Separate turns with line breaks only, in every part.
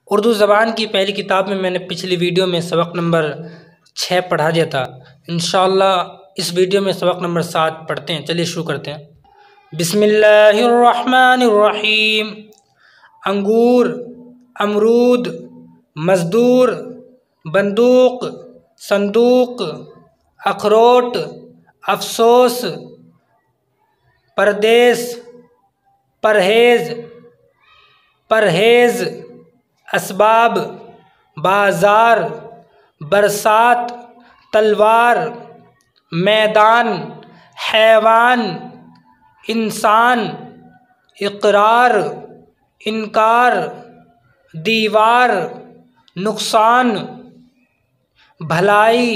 उर्दू ज़बान की पहली किताब में मैंने पिछली वीडियो में सबक नंबर 6 पढ़ा दिया था। इंशाअल्लाह इस वीडियो में सबक नंबर 7 पढ़ते हैं। चलिए शुरू करते हैं। बिस्मिल्लाहिर्रहमानिर्रहीम। अंगूर, अमरूद, मज़दूर, बंदूक, संदूक, अखरोट, अफसोस, परदेस, परहेज़, परहेज़, असबाब, बाज़ार, बरसात, तलवार, मैदान, हैवान, इंसान, इक़रार, इनकार, दीवार, नुकसान, भलाई,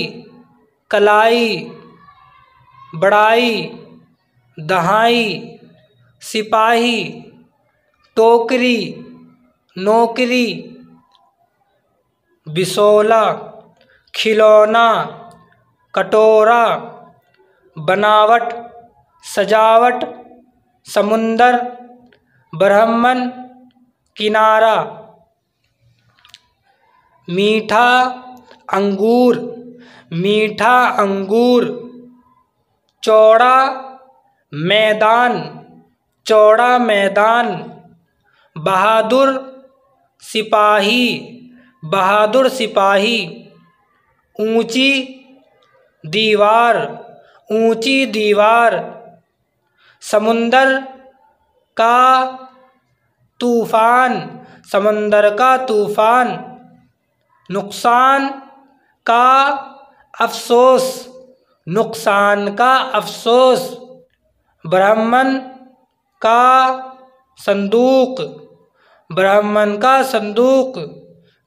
कलाई, बड़ाई, दहाई, सिपाही, टोकरी, नौकरी, बिसोला, खिलौना, कटोरा, बनावट, सजावट, समुंदर, ब्रह्मन, किनारा। मीठा अंगूर, मीठा अंगूर। चौड़ा मैदान, चौड़ा मैदान। बहादुर सिपाही, बहादुर सिपाही। ऊंची दीवार, ऊंची दीवार। समुंदर का तूफान, समंदर का तूफान। नुकसान का अफसोस, नुकसान का अफसोस। ब्रह्मन का संदूक, ब्रह्मन का संदूक।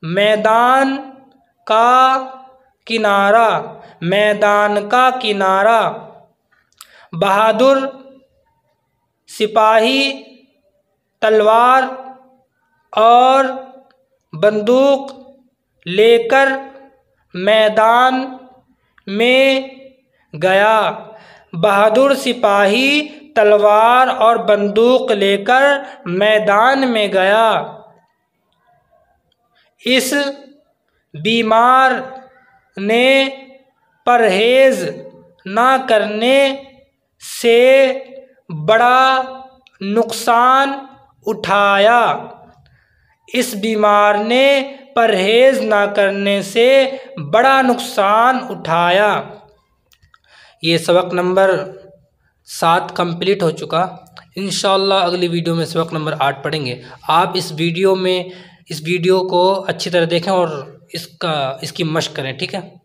मैदान का किनारा, मैदान का किनारा। बहादुर सिपाही तलवार और बंदूक लेकर मैदान में गया। बहादुर सिपाही तलवार और बंदूक लेकर मैदान में गया। इस बीमार ने परहेज ना करने से बड़ा नुकसान उठाया। इस बीमार ने परहेज ना करने से बड़ा नुकसान उठाया। ये सबक नंबर 7 कंप्लीट हो चुका। इंशाअल्लाह अगली वीडियो में सबक नंबर 8 पढ़ेंगे। आप इस वीडियो को अच्छी तरह देखें और इसकी मशक करें, ठीक है।